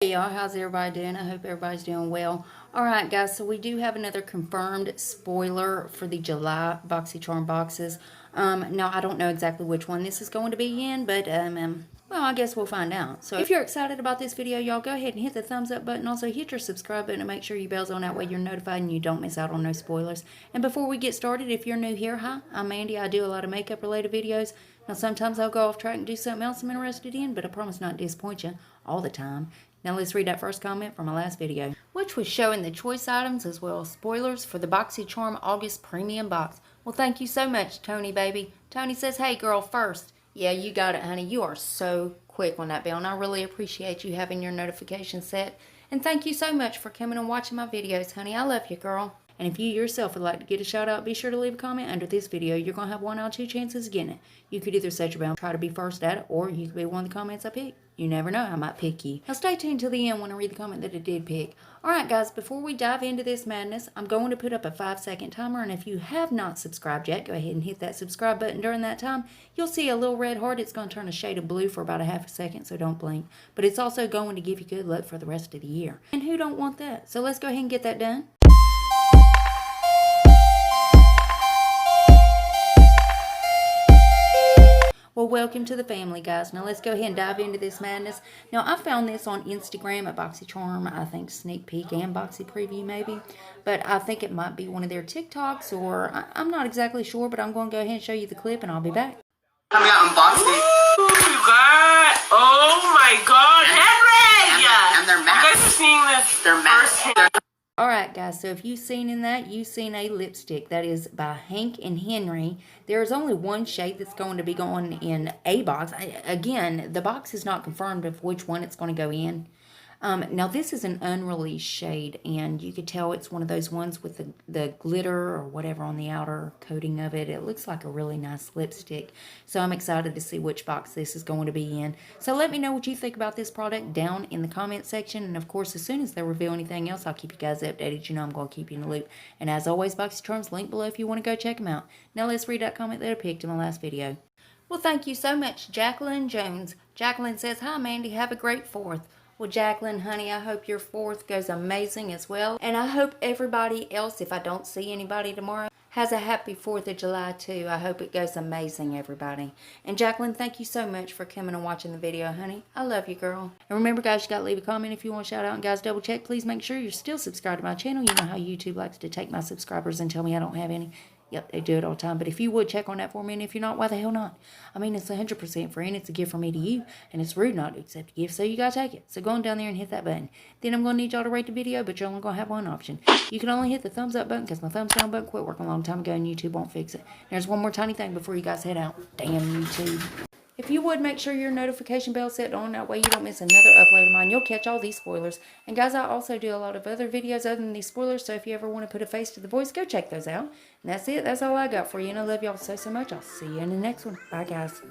Hey y'all, how's everybody doing? I hope everybody's doing well. Alright guys, so we do have another confirmed spoiler for the July BoxyCharm boxes. Now I don't know exactly which one this is going to be in, but well, I guess we'll find out. So if you're excited about this video, y'all go ahead and hit the thumbs up button. Also hit your subscribe button and make sure your bell's on, that way you're notified and you don't miss out on no spoilers. And before we get started, if you're new here, hi, I'm Mandy. I do a lot of makeup related videos. Now sometimes I'll go off track and do something else I'm interested in, but I promise not to disappoint you all the time. Now let's read that first comment from my last video, which was showing the choice items as well as spoilers for the BoxyCharm August Premium Box. Well, thank you so much, Tony, baby. Tony says, hey, girl, first. Yeah, you got it, honey. You are so quick on that bell, and I really appreciate you having your notifications set. And thank you so much for coming and watching my videos, honey. I love you, girl. And if you yourself would like to get a shout out, be sure to leave a comment under this video. You're going to have 1 out of 2 chances of getting it. You could either set your bell and try to be first at it, or you could be one of the comments I pick. You never know, I might pick you. Now stay tuned till the end when I read the comment that I did pick. Alright guys, before we dive into this madness, I'm going to put up a 5-second timer, and if you have not subscribed yet, go ahead and hit that subscribe button. During that time, you'll see a little red heart. It's going to turn a shade of blue for about a half a second, so don't blink. But it's also going to give you good luck for the rest of the year. And who don't want that? So let's go ahead and get that done. Well, welcome to the family, guys. Now, let's go ahead and dive into this madness. Now, I found this on Instagram at BoxyCharm, I think Sneak Peek and Boxy Preview, maybe. But I think it might be one of their TikToks, or I'm not exactly sure, but I'm going to go ahead and show you the clip, and I'll be back. Coming out unboxing. Oh, God. Oh, my God. Henry! And they're matte. You guys are seeing this. They're matte. Alright guys, so if you've seen in that, you've seen a lipstick that is by Hank and Henry. There's only one shade that's going to be going in a box. Again, the box is not confirmed of which one it's going to go in. Now this is an unreleased shade, and you could tell it's one of those ones with the glitter or whatever on the outer coating of it. It looks like a really nice lipstick. So I'm excited to see which box this is going to be in. So let me know what you think about this product down in the comment section. And of course, as soon as they reveal anything else, I'll keep you guys updated. You know I'm going to keep you in the loop. And as always, BoxyCharm's link below if you want to go check them out. Now let's read that comment that I picked in my last video. Well, thank you so much, Jacqueline Jones. Jacqueline says, hi, Mandy. Have a great 4th. Well, Jacqueline, honey, I hope your 4th goes amazing as well. And I hope everybody else, if I don't see anybody tomorrow, has a happy 4th of July too. I hope it goes amazing, everybody. And Jacqueline, thank you so much for coming and watching the video, honey. I love you, girl. And remember, guys, you got to leave a comment if you want a shout out. And guys, double check. Please make sure you're still subscribed to my channel. You know how YouTube likes to take my subscribers and tell me I don't have any. Yep, they do it all the time. But if you would check on that for me, and if you're not, why the hell not? I mean, it's 100% free, and it's a gift from me to you, and it's rude not to accept a gift, so you gotta take it. So go on down there and hit that button. Then I'm gonna need y'all to rate the video, but you're only gonna have one option. You can only hit the thumbs up button, because my thumbs down button quit working a long time ago, and YouTube won't fix it. There's one more tiny thing before you guys head out. Damn YouTube. If you would, make sure your notification bell set on. That way you don't miss another upload of mine. You'll catch all these spoilers. And guys, I also do a lot of other videos other than these spoilers. So if you ever want to put a face to the voice, go check those out. And that's it. That's all I got for you. And I love y'all so much. I'll see you in the next one. Bye, guys.